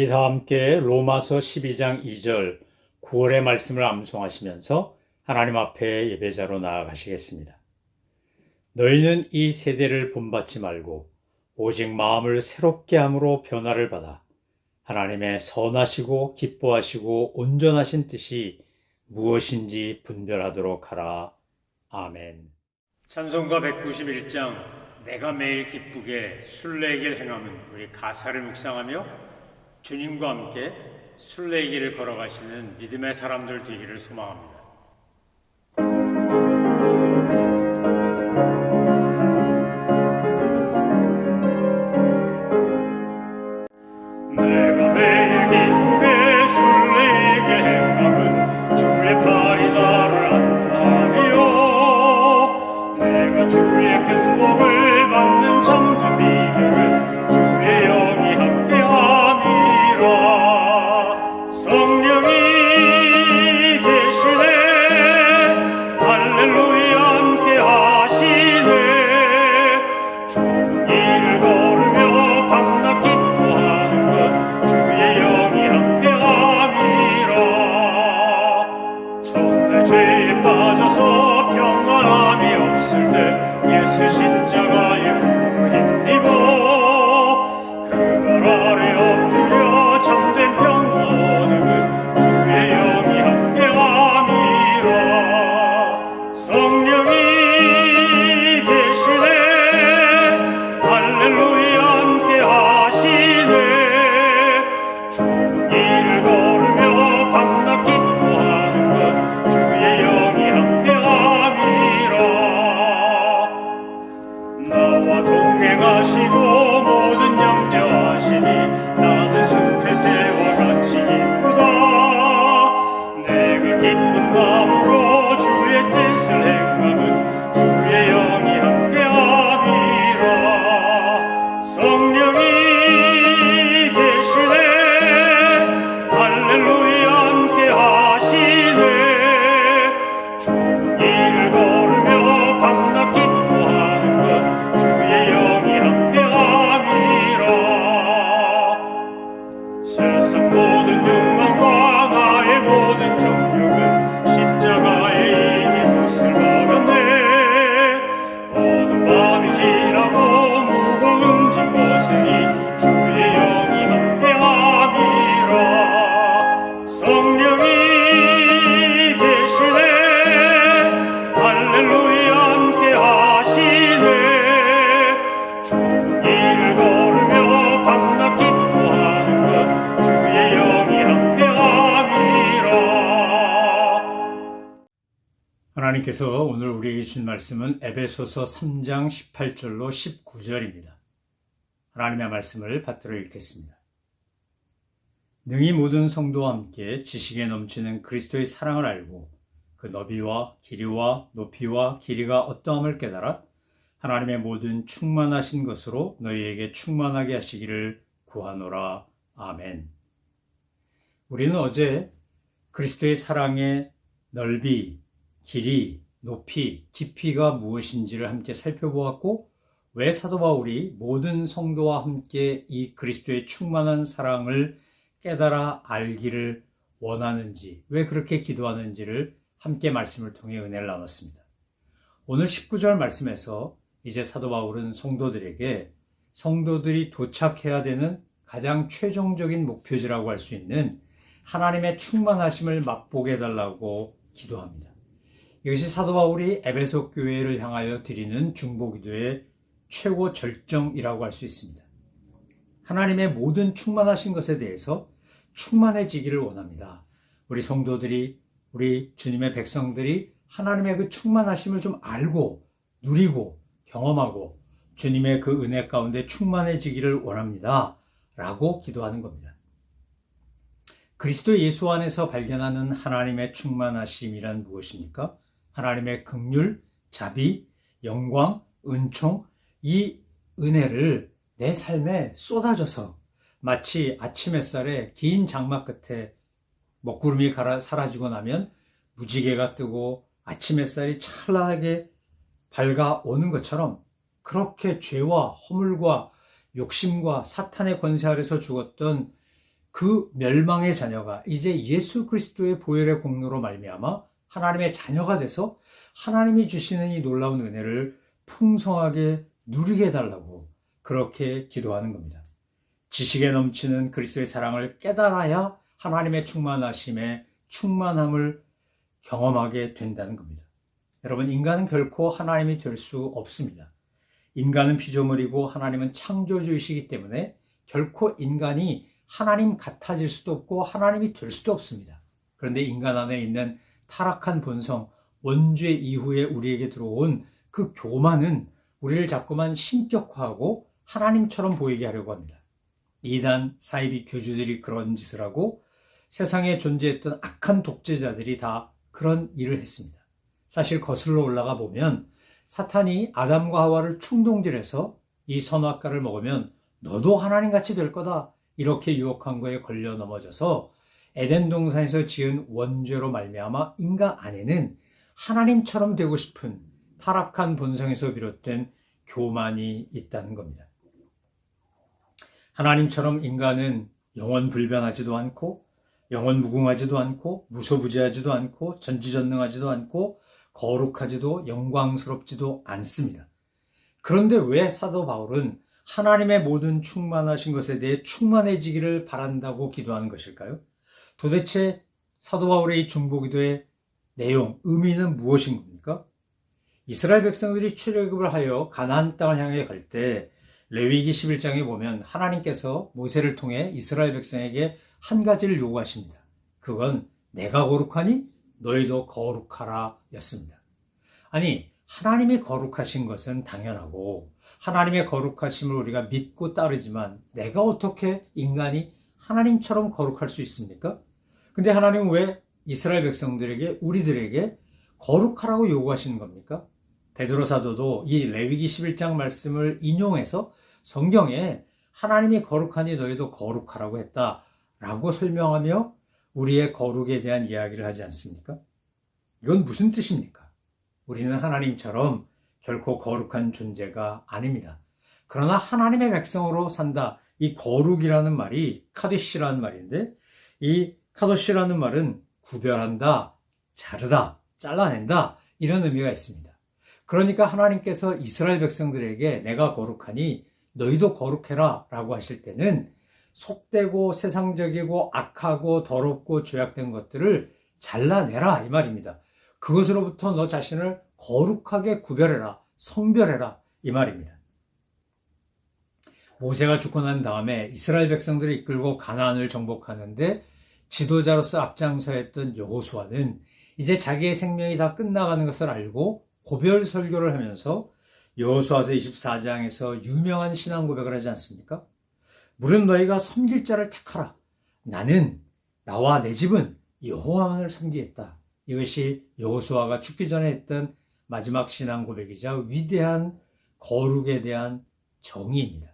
우리 다 함께 로마서 12장 2절 9월의 말씀을 암송하시면서 하나님 앞에 예배자로 나아가시겠습니다. 너희는 이 세대를 본받지 말고 오직 마음을 새롭게 함으로 변화를 받아 하나님의 선하시고 기뻐하시고 온전하신 뜻이 무엇인지 분별하도록 하라. 아멘. 찬송가 191장 내가 매일 기쁘게 순례길 행함은 우리 가사를 묵상하며 주님과 함께 순례길을 걸어가시는 믿음의 사람들 되기를 소망합니다. 내가 매일 기쁘게 순례길 행함은 주의 팔이 나를 안고하며 내가 주의 큰 복을 받는 참된 비결은 주의 영이 함께함이라. 성령이 계시네 할렐루야 함께하시네. 좁은 길을 걸으며 밤낮 기뻐하는 것 주의 영이 함께함이라. 정말 죄에 빠져서 평안함이 없을 때 예수 십자가의 공로 힘입어 그 발 아래 엎드려 참된 평안 얻음은 주의 영이 함께함이라. 성령이 계시네 할렐루야 함께하시네. 좁은 길을 걸으며 밤낮 기뻐하는 것 주의 영이 함께함이라. 나와 동행하시고 모든 염려하시니 나는 숲의 새와 같이 기쁘다. 내가 기쁜 마음으로 주의 뜻을 행함은 주의 영이 함께함이라. 성령이 계시네 할렐루야 함께하시네. 좁은 길을 걸으며 밤낮 기뻐하는 것 주의 영이 함께함이라. 세상 모든 욕망과 나의 모든 정욕은 십자가에 이미 못을 박았네. 어두운 밤이 지나고 무거운 짐 벗으니 주의 영이 함께함이라. 성령이 계시네 할렐루야 함께하시네. 좁은 길을 걸으며 밤낮 기뻐하는 것 주의 영이 함께함이라. 하나님께서 오늘 우리에게 주신 말씀은 에베소서 3장 18절로 19절입니다. 하나님의 말씀을 받들어 읽겠습니다. 능히 모든 성도와 함께 지식에 넘치는 그리스도의 사랑을 알고 그 너비와 길이와 높이와 길이가 어떠함을 깨달아 하나님의 모든 충만하신 것으로 너희에게 충만하게 하시기를 구하노라. 아멘. 우리는 어제 그리스도의 사랑의 넓이, 길이, 높이, 깊이가 무엇인지를 함께 살펴보았고 왜 사도 바울이 모든 성도와 함께 이 그리스도의 충만한 사랑을 깨달아 알기를 원하는지, 왜 그렇게 기도하는지를 함께 말씀을 통해 은혜를 나눴습니다. 오늘 19절 말씀에서 이제 사도 바울은 성도들에게 성도들이 도착해야 되는 가장 최종적인 목표지라고 할 수 있는 하나님의 충만하심을 맛보게 해달라고 기도합니다. 이것이 사도 바울이 에베소 교회를 향하여 드리는 중보기도의 최고 절정이라고 할 수 있습니다. 하나님의 모든 충만하신 것에 대해서 충만해지기를 원합니다. 우리 성도들이, 우리 주님의 백성들이 하나님의 그 충만하심을 좀 알고 누리고 경험하고 주님의 그 은혜 가운데 충만해지기를 원합니다. 라고 기도하는 겁니다. 그리스도 예수 안에서 발견하는 하나님의 충만하심이란 무엇입니까? 하나님의 긍휼, 자비, 영광, 은총, 이 은혜를 내 삶에 쏟아져서 마치 아침 햇살에 긴 장막 끝에 먹구름이 사라지고 나면 무지개가 뜨고 아침 햇살이 찬란하게 밝아오는 것처럼 그렇게 죄와 허물과 욕심과 사탄의 권세 아래서 죽었던 그 멸망의 자녀가 이제 예수 그리스도의 보혈의 공로로 말미암아 하나님의 자녀가 돼서 하나님이 주시는 이 놀라운 은혜를 풍성하게 누리게 해달라고 그렇게 기도하는 겁니다. 지식에 넘치는 그리스도의 사랑을 깨달아야 하나님의 충만하심에 충만함을 경험하게 된다는 겁니다. 여러분, 인간은 결코 하나님이 될 수 없습니다. 인간은 피조물이고 하나님은 창조주이시기 때문에 결코 인간이 하나님 같아질 수도 없고 하나님이 될 수도 없습니다. 그런데 인간 안에 있는 타락한 본성, 원죄 이후에 우리에게 들어온 그 교만은 우리를 자꾸만 신격화하고 하나님처럼 보이게 하려고 합니다. 이단 사이비 교주들이 그런 짓을 하고 세상에 존재했던 악한 독재자들이 다 그런 일을 했습니다. 사실 거슬러 올라가 보면 사탄이 아담과 하와를 충동질해서 이 선악과를 먹으면 너도 하나님같이 될 거다 이렇게 유혹한 거에 걸려 넘어져서 에덴 동산에서 지은 원죄로 말미암아 인간 안에는 하나님처럼 되고 싶은 타락한 본성에서 비롯된 교만이 있다는 겁니다. 하나님처럼 인간은 영원 불변하지도 않고 영원 무궁하지도 않고 무소부지하지도 않고 전지전능하지도 않고 거룩하지도 영광스럽지도 않습니다. 그런데 왜 사도 바울은 하나님의 모든 충만하신 것에 대해 충만해지기를 바란다고 기도하는 것일까요? 도대체 사도 바울의 이 중보기도의 내용, 의미는 무엇인 겁니까? 이스라엘 백성들이 출애굽을 하여 가나안 땅을 향해 갈 때 레위기 11장에 보면 하나님께서 모세를 통해 이스라엘 백성에게 한 가지를 요구하십니다. 그건 내가 거룩하니 너희도 거룩하라 였습니다. 아니, 하나님이 거룩하신 것은 당연하고 하나님의 거룩하심을 우리가 믿고 따르지만 내가 어떻게 인간이 하나님처럼 거룩할 수 있습니까? 근데 하나님은 왜 이스라엘 백성들에게 우리들에게 거룩하라고 요구하시는 겁니까? 베드로 사도도 이 레위기 11장 말씀을 인용해서 성경에 하나님이 거룩하니 너희도 거룩하라고 했다라고 설명하며 우리의 거룩에 대한 이야기를 하지 않습니까? 이건 무슨 뜻입니까? 우리는 하나님처럼 결코 거룩한 존재가 아닙니다. 그러나 하나님의 백성으로 산다. 이 거룩이라는 말이 카도시라는 말인데 이 카도시라는 말은 구별한다, 자르다, 잘라낸다 이런 의미가 있습니다. 그러니까 하나님께서 이스라엘 백성들에게 내가 거룩하니 너희도 거룩해라 라고 하실 때는 속되고 세상적이고 악하고 더럽고 죄악된 것들을 잘라내라 이 말입니다. 그것으로부터 너 자신을 거룩하게 구별해라, 성별해라 이 말입니다. 모세가 죽고 난 다음에 이스라엘 백성들을 이끌고 가나안을 정복하는데 지도자로서 앞장서했던 여호수아는 이제 자기의 생명이 다 끝나가는 것을 알고 고별 설교를 하면서 여호수아서 24장에서 유명한 신앙 고백을 하지 않습니까? 무릇 너희가 섬길 자를 택하라. 나는 나와 내 집은 여호와만을 섬기겠다. 이것이 여호수아가 죽기 전에 했던 마지막 신앙 고백이자 위대한 거룩에 대한 정의입니다.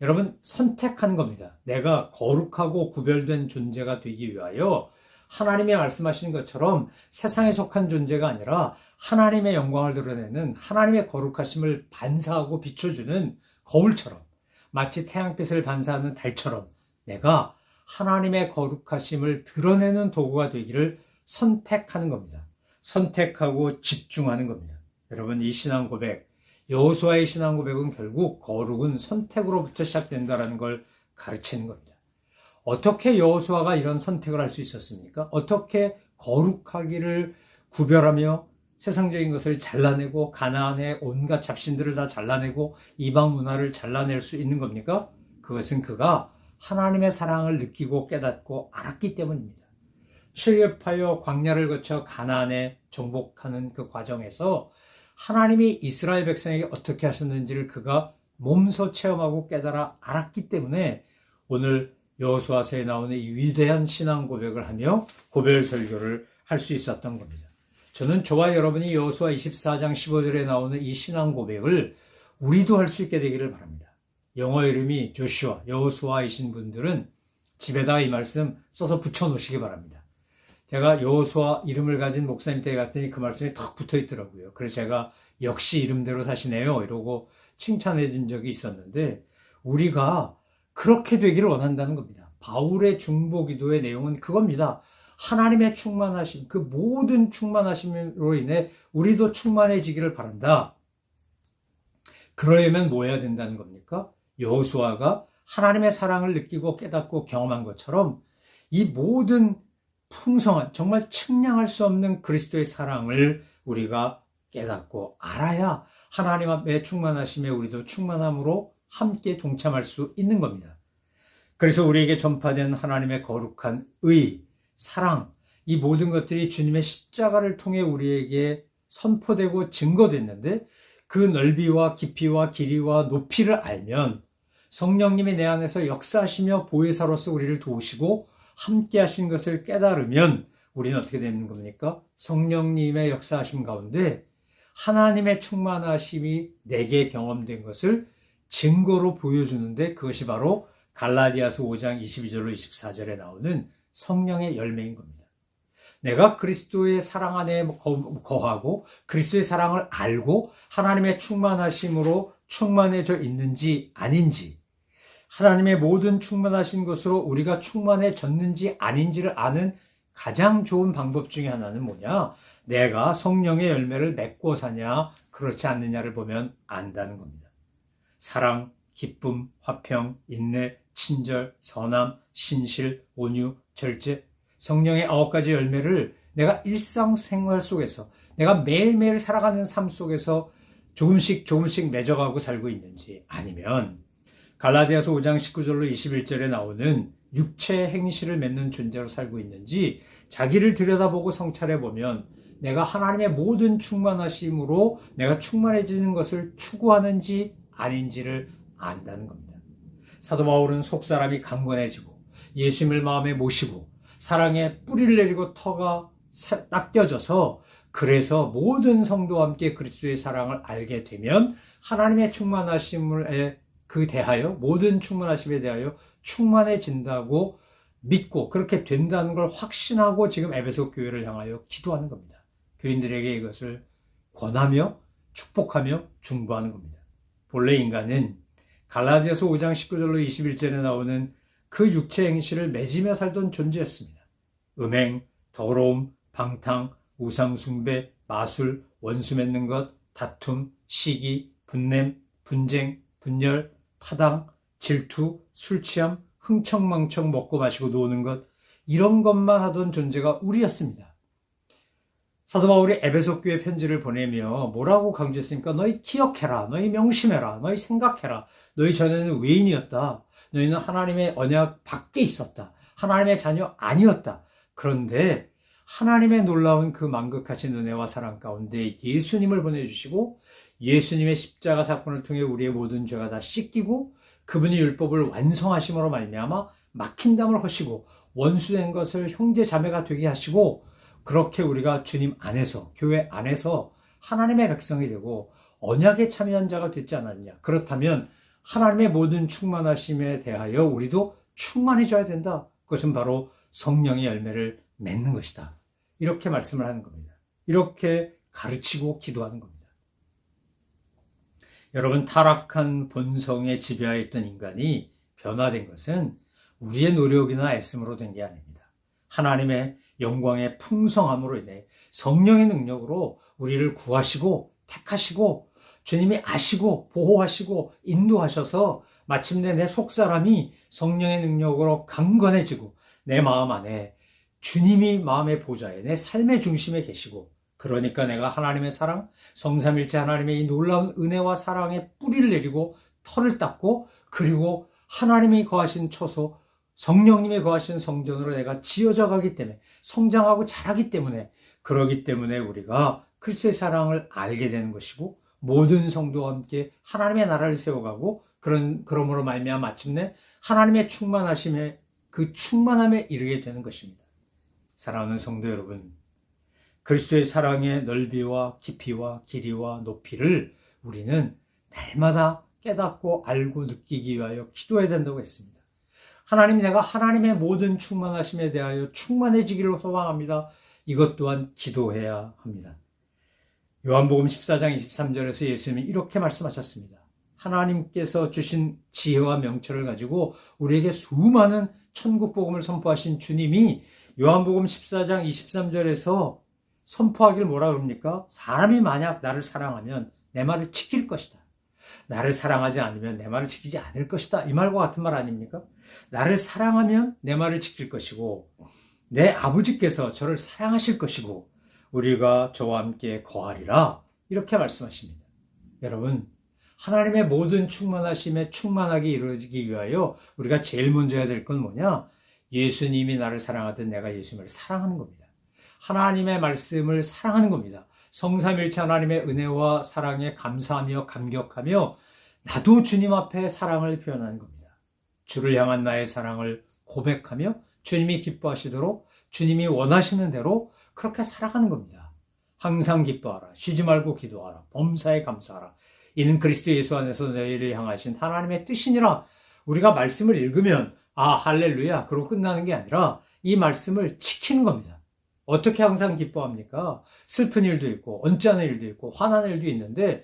여러분, 선택하는 겁니다. 내가 거룩하고 구별된 존재가 되기 위하여 하나님의 말씀하시는 것처럼 세상에 속한 존재가 아니라 하나님의 영광을 드러내는 하나님의 거룩하심을 반사하고 비춰주는 거울처럼 마치 태양빛을 반사하는 달처럼 내가 하나님의 거룩하심을 드러내는 도구가 되기를 선택하는 겁니다. 선택하고 집중하는 겁니다. 여러분, 이 신앙 고백, 여호수아의 신앙 고백은 결국 거룩은 선택으로부터 시작된다는 걸 가르치는 겁니다. 어떻게 여호수아가 이런 선택을 할 수 있었습니까? 어떻게 거룩하기를 구별하며 세상적인 것을 잘라내고 가나안의 온갖 잡신들을 다 잘라내고 이방 문화를 잘라낼 수 있는 겁니까? 그것은 그가 하나님의 사랑을 느끼고 깨닫고 알았기 때문입니다. 출애굽하여 광야를 거쳐 가나안에 정복하는 그 과정에서 하나님이 이스라엘 백성에게 어떻게 하셨는지를 그가 몸소 체험하고 깨달아 알았기 때문에 오늘 여호수아서에 나오는 이 위대한 신앙 고백을 하며 고별 설교를 할 수 있었던 겁니다. 저는 저와 여러분이 여호수아 24장 15절에 나오는 이 신앙 고백을 우리도 할 수 있게 되기를 바랍니다. 영어 이름이 조슈아, 여호수아이신 분들은 집에다 이 말씀 써서 붙여놓으시기 바랍니다. 제가 여호수아 이름을 가진 목사님 댁에 갔더니 그 말씀이 턱 붙어 있더라고요. 그래서 제가 역시 이름대로 사시네요 이러고 칭찬해 준 적이 있었는데 우리가 그렇게 되기를 원한다는 겁니다. 바울의 중보기도의 내용은 그겁니다. 하나님의 충만하심, 그 모든 충만하심으로 인해 우리도 충만해지기를 바란다. 그러려면 뭐 해야 된다는 겁니까? 여호수아가 하나님의 사랑을 느끼고 깨닫고 경험한 것처럼 이 모든 풍성한, 정말 측량할 수 없는 그리스도의 사랑을 우리가 깨닫고 알아야 하나님 앞에 충만하심에 우리도 충만함으로 함께 동참할 수 있는 겁니다. 그래서 우리에게 전파된 하나님의 거룩한 의, 사랑, 이 모든 것들이 주님의 십자가를 통해 우리에게 선포되고 증거됐는데 그 넓이와 깊이와 길이와 높이를 알면 성령님이 내 안에서 역사하시며 보혜사로서 우리를 도우시고 함께 하신 것을 깨달으면 우리는 어떻게 되는 겁니까? 성령님의 역사하심 가운데 하나님의 충만하심이 내게 경험된 것을 증거로 보여주는데 그것이 바로 갈라디아서 5장 22절로 24절에 나오는 성령의 열매인 겁니다. 내가 그리스도의 사랑 안에 거하고 그리스도의 사랑을 알고 하나님의 충만하심으로 충만해져 있는지 아닌지, 하나님의 모든 충만하신 것으로 우리가 충만해졌는지 아닌지를 아는 가장 좋은 방법 중에 하나는 뭐냐? 내가 성령의 열매를 맺고 사냐, 그렇지 않느냐를 보면 안다는 겁니다. 사랑, 기쁨, 화평, 인내, 친절, 선함, 신실, 온유, 절제, 성령의 9가지 열매를 내가 일상생활 속에서, 내가 매일매일 살아가는 삶 속에서 조금씩 맺어가고 살고 있는지, 아니면 갈라디아서 5장 19절로 21절에 나오는 육체의 행실을 맺는 존재로 살고 있는지 자기를 들여다보고 성찰해보면 내가 하나님의 모든 충만하심으로 내가 충만해지는 것을 추구하는지 아닌지를 안다는 겁니다. 사도 바울은 속사람이 강건해지고 예수님을 마음에 모시고 사랑에 뿌리를 내리고 터가 딱 떼어져서 그래서 모든 성도와 함께 그리스도의 사랑을 알게 되면 하나님의 충만하심을 대하여 모든 충만하심에 대하여 충만해진다고 믿고 그렇게 된다는 걸 확신하고 지금 에베소 교회를 향하여 기도하는 겁니다. 교인들에게 이것을 권하며 축복하며 중보하는 겁니다. 본래 인간은 갈라디아서 5장 19절로 21절에 나오는 그 육체 행실을 맺으며 살던 존재였습니다. 음행, 더러움, 방탕, 우상숭배, 마술, 원수 맺는 것, 다툼, 시기, 분냄, 분쟁, 분열, 파당, 질투, 술취함, 흥청망청 먹고 마시고 노는 것, 이런 것만 하던 존재가 우리였습니다. 사도 바울이 에베소 교회 편지를 보내며 뭐라고 강조했습니까? 너희 기억해라, 너희 명심해라, 너희 생각해라, 너희 전에는 외인이었다, 너희는 하나님의 언약 밖에 있었다, 하나님의 자녀 아니었다. 그런데 하나님의 놀라운 그 만극하신 은혜와 사랑 가운데 예수님을 보내주시고 예수님의 십자가 사건을 통해 우리의 모든 죄가 다 씻기고 그분이 율법을 완성하심으로 말미암아 막힌 담을 허시고 원수된 것을 형제 자매가 되게 하시고 그렇게 우리가 주님 안에서, 교회 안에서 하나님의 백성이 되고 언약에 참여한 자가 됐지 않았냐. 그렇다면 하나님의 모든 충만하심에 대하여 우리도 충만해져야 된다. 그것은 바로 성령의 열매를 맺는 것이다. 이렇게 말씀을 하는 겁니다. 이렇게 가르치고 기도하는 겁니다. 여러분, 타락한 본성에 지배하여 있던 인간이 변화된 것은 우리의 노력이나 애씀으로 된 게 아닙니다. 하나님의 영광의 풍성함으로 인해 성령의 능력으로 우리를 구하시고 택하시고 주님이 아시고 보호하시고 인도하셔서 마침내 내 속사람이 성령의 능력으로 강건해지고 내 마음 안에 주님이 마음의 보좌에 내 삶의 중심에 계시고 그러니까 내가 하나님의 사랑, 성삼일체 하나님의 이 놀라운 은혜와 사랑에 뿌리를 내리고 털을 닦고 그리고 하나님이 거하신 처소, 성령님이 거하신 성전으로 내가 지어져 가기 때문에 성장하고 자라기 때문에 그러기 때문에 우리가 그리스도의 사랑을 알게 되는 것이고 모든 성도와 함께 하나님의 나라를 세워가고 그러므로 말미암아 마침내 하나님의 충만하심에 그 충만함에 이르게 되는 것입니다. 사랑하는 성도 여러분, 그리스도의 사랑의 넓이와 깊이와 길이와 높이를 우리는 날마다 깨닫고 알고 느끼기 위하여 기도해야 된다고 했습니다. 하나님, 내가 하나님의 모든 충만하심에 대하여 충만해지기를 소망합니다. 이것 또한 기도해야 합니다. 요한복음 14장 23절에서 예수님이 이렇게 말씀하셨습니다. 하나님께서 주신 지혜와 명철을 가지고 우리에게 수많은 천국 복음을 선포하신 주님이 요한복음 14장 23절에서 선포하길 뭐라 그럽니까? 사람이 만약 나를 사랑하면 내 말을 지킬 것이다. 나를 사랑하지 않으면 내 말을 지키지 않을 것이다. 이 말과 같은 말 아닙니까? 나를 사랑하면 내 말을 지킬 것이고 내 아버지께서 저를 사랑하실 것이고 우리가 저와 함께 거하리라. 이렇게 말씀하십니다. 여러분, 하나님의 모든 충만하심에 충만하게 이루어지기 위하여 우리가 제일 먼저 해야 될 건 뭐냐? 예수님이 나를 사랑하듯 내가 예수님을 사랑하는 겁니다. 하나님의 말씀을 사랑하는 겁니다. 성삼일체 하나님의 은혜와 사랑에 감사하며 감격하며 나도 주님 앞에 사랑을 표현하는 겁니다. 주를 향한 나의 사랑을 고백하며 주님이 기뻐하시도록 주님이 원하시는 대로 그렇게 살아가는 겁니다. 항상 기뻐하라. 쉬지 말고 기도하라. 범사에 감사하라. 이는 그리스도 예수 안에서 너희를 향하신 하나님의 뜻이니라. 우리가 말씀을 읽으면 할렐루야 그러고 끝나는 게 아니라 이 말씀을 지키는 겁니다. 어떻게 항상 기뻐합니까? 슬픈 일도 있고 언짢은 일도 있고 화나는 일도 있는데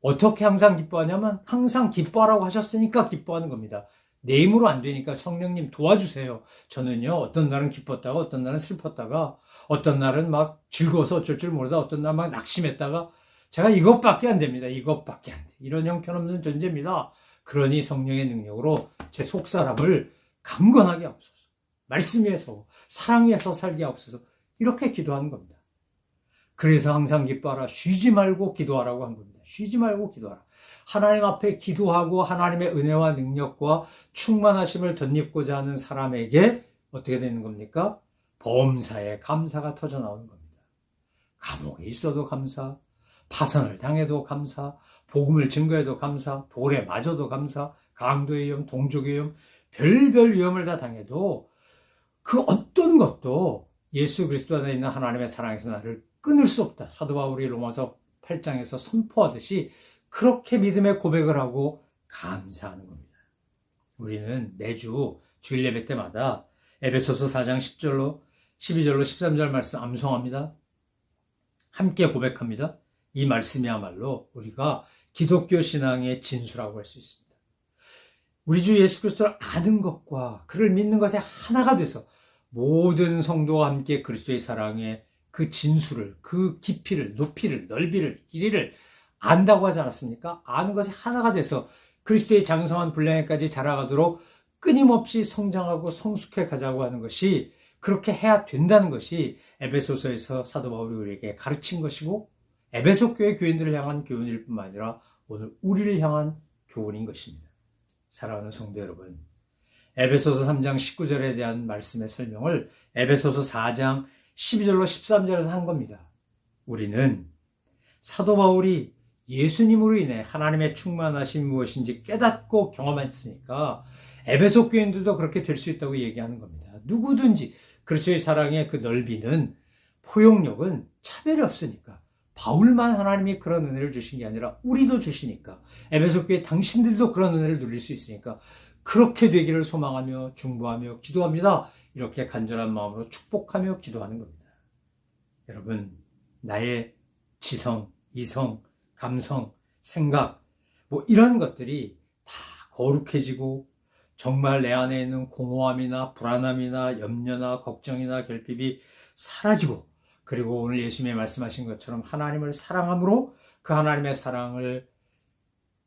어떻게 항상 기뻐하냐면 항상 기뻐하라고 하셨으니까 기뻐하는 겁니다. 내 힘으로 안 되니까 성령님 도와주세요. 저는요 어떤 날은 기뻤다가 어떤 날은 슬펐다가 어떤 날은 막 즐거워서 어쩔 줄 모르다 어떤 날 막 낙심했다가 제가 이것밖에 안 됩니다. 이것밖에 안 돼. 이런 형편없는 존재입니다. 그러니 성령의 능력으로 제 속사람을 강건하게 하옵소서. 말씀 위에서 사랑 위에서 살게 하옵소서. 이렇게 기도하는 겁니다. 그래서 항상 기뻐하라. 쉬지 말고 기도하라고 한 겁니다. 쉬지 말고 기도하라. 하나님 앞에 기도하고 하나님의 은혜와 능력과 충만하심을 덧입고자 하는 사람에게 어떻게 되는 겁니까? 범사에 감사가 터져 나오는 겁니다. 감옥에 있어도 감사, 파선을 당해도 감사, 복음을 증거해도 감사, 돌에 맞아도 감사, 강도의 위험, 동족의 위험, 별별 위험을 다 당해도 그 어떤 것도 예수 그리스도 안에 있는 하나님의 사랑에서 나를 끊을 수 없다. 사도 바울이 로마서 8장에서 선포하듯이 그렇게 믿음의 고백을 하고 감사하는 겁니다. 우리는 매주 주일 예배 때마다 에베소서 4장 10절로 12절로 13절 말씀 암송합니다. 함께 고백합니다. 이 말씀이야말로 우리가 기독교 신앙의 진수라고 할 수 있습니다. 우리 주 예수 그리스도를 아는 것과 그를 믿는 것에 하나가 돼서 모든 성도와 함께 그리스도의 사랑의 그 진수를, 그 깊이를, 높이를, 넓이를, 길이를 안다고 하지 않았습니까? 아는 것에 하나가 돼서 그리스도의 장성한 분량에까지 자라가도록 끊임없이 성장하고 성숙해 가자고 하는 것이 그렇게 해야 된다는 것이 에베소서에서 사도 바울이 우리에게 가르친 것이고 에베소 교회 교인들을 향한 교훈일 뿐만 아니라 오늘 우리를 향한 교훈인 것입니다. 사랑하는 성도 여러분, 에베소서 3장 19절에 대한 말씀의 설명을 에베소서 4장 12절로 13절에서 한 겁니다. 우리는 사도 바울이 예수님으로 인해 하나님의 충만하신 무엇인지 깨닫고 경험했으니까 에베소 교인들도 그렇게 될 수 있다고 얘기하는 겁니다. 누구든지 그리스도의 사랑의 그 넓이는 포용력은 차별이 없으니까 바울만 하나님이 그런 은혜를 주신 게 아니라 우리도 주시니까 에베소 교회 당신들도 그런 은혜를 누릴 수 있으니까 그렇게 되기를 소망하며 중보하며 기도합니다. 이렇게 간절한 마음으로 축복하며 기도하는 겁니다. 여러분, 나의 지성, 이성, 감성, 생각 이런 것들이 다 거룩해지고 정말 내 안에 있는 공허함이나 불안함이나 염려나 걱정이나 결핍이 사라지고 그리고 오늘 예수님이 말씀하신 것처럼 하나님을 사랑함으로 그 하나님의 사랑을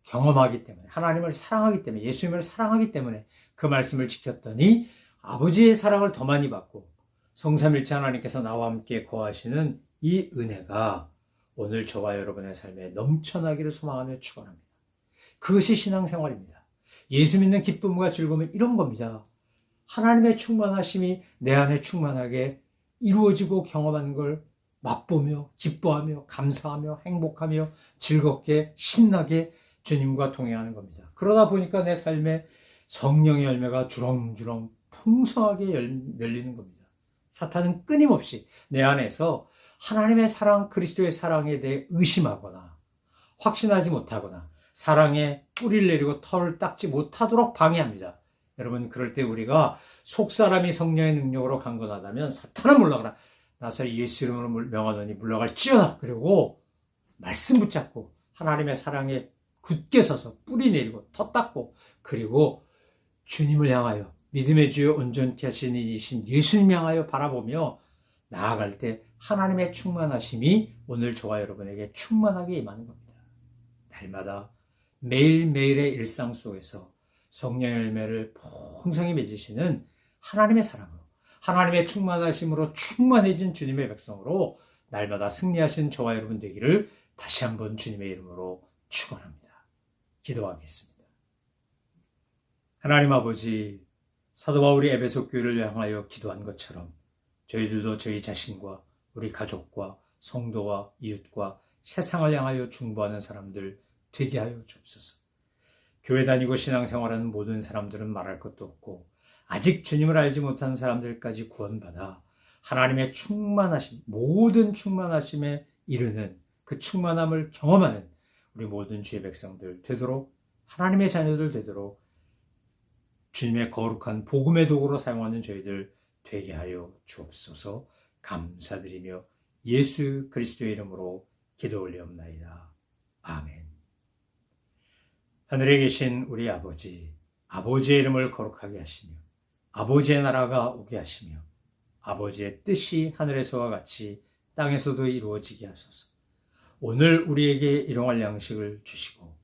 경험하기 때문에 하나님을 사랑하기 때문에 예수님을 사랑하기 때문에 그 말씀을 지켰더니 아버지의 사랑을 더 많이 받고 성삼일체 하나님께서 나와 함께 거하시는 이 은혜가 오늘 저와 여러분의 삶에 넘쳐나기를 소망하며 축원합니다. 그것이 신앙생활입니다. 예수 믿는 기쁨과 즐거움은 이런 겁니다. 하나님의 충만하심이 내 안에 충만하게 이루어지고 경험하는 걸 맛보며 기뻐하며 감사하며 행복하며 즐겁게 신나게 주님과 동행하는 겁니다. 그러다 보니까 내 삶에 성령의 열매가 주렁주렁 풍성하게 열리는 겁니다. 사탄은 끊임없이 내 안에서 하나님의 사랑, 그리스도의 사랑에 대해 의심하거나 확신하지 못하거나 사랑에 뿌리를 내리고 털을 닦지 못하도록 방해합니다. 여러분, 그럴 때 우리가 속사람이 성령의 능력으로 강건하다면 사탄은 물러가라. 나사렛 예수 이름으로 명하노니 물러갈지어다. 그리고 말씀 붙잡고 하나님의 사랑에 굳게 서서 뿌리 내리고 터 닦고 그리고 주님을 향하여 믿음의 주여 온전케 하시는 이신 예수님 향하여 바라보며 나아갈 때 하나님의 충만하심이 오늘 저와 여러분에게 충만하게 임하는 겁니다. 날마다 매일매일의 일상 속에서 성령의 열매를 풍성히 맺으시는 하나님의 사랑으로, 하나님의 충만하심으로 충만해진 주님의 백성으로 날마다 승리하신 저와 여러분 되기를 다시 한번 주님의 이름으로 축원합니다. 기도하겠습니다. 하나님 아버지, 사도 바울이 에베소 교회를 향하여 기도한 것처럼 저희들도 저희 자신과 우리 가족과 성도와 이웃과 세상을 향하여 중보하는 사람들 되게 하여 주옵소서. 교회 다니고 신앙생활하는 모든 사람들은 말할 것도 없고 아직 주님을 알지 못한 사람들까지 구원받아 하나님의 충만하심, 모든 충만하심에 이르는 그 충만함을 경험하는 우리 모든 주의 백성들 되도록, 하나님의 자녀들 되도록 주님의 거룩한 복음의 도구로 사용하는 저희들 되게 하여 주옵소서. 감사드리며 예수 그리스도의 이름으로 기도 올리옵나이다. 아멘. 하늘에 계신 우리 아버지, 아버지의 이름을 거룩하게 하시며 아버지의 나라가 오게 하시며 아버지의 뜻이 하늘에서와 같이 땅에서도 이루어지게 하소서. 오늘 우리에게 일용할 양식을 주시고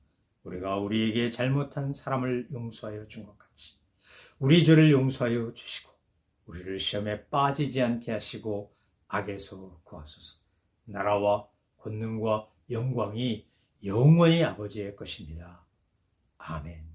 우리가 우리에게 잘못한 사람을 용서하여 준 것 같이 우리 죄를 용서하여 주시고 우리를 시험에 빠지지 않게 하시고 악에서 구하소서. 나라와 권능과 영광이 영원히 아버지의 것입니다. 아멘.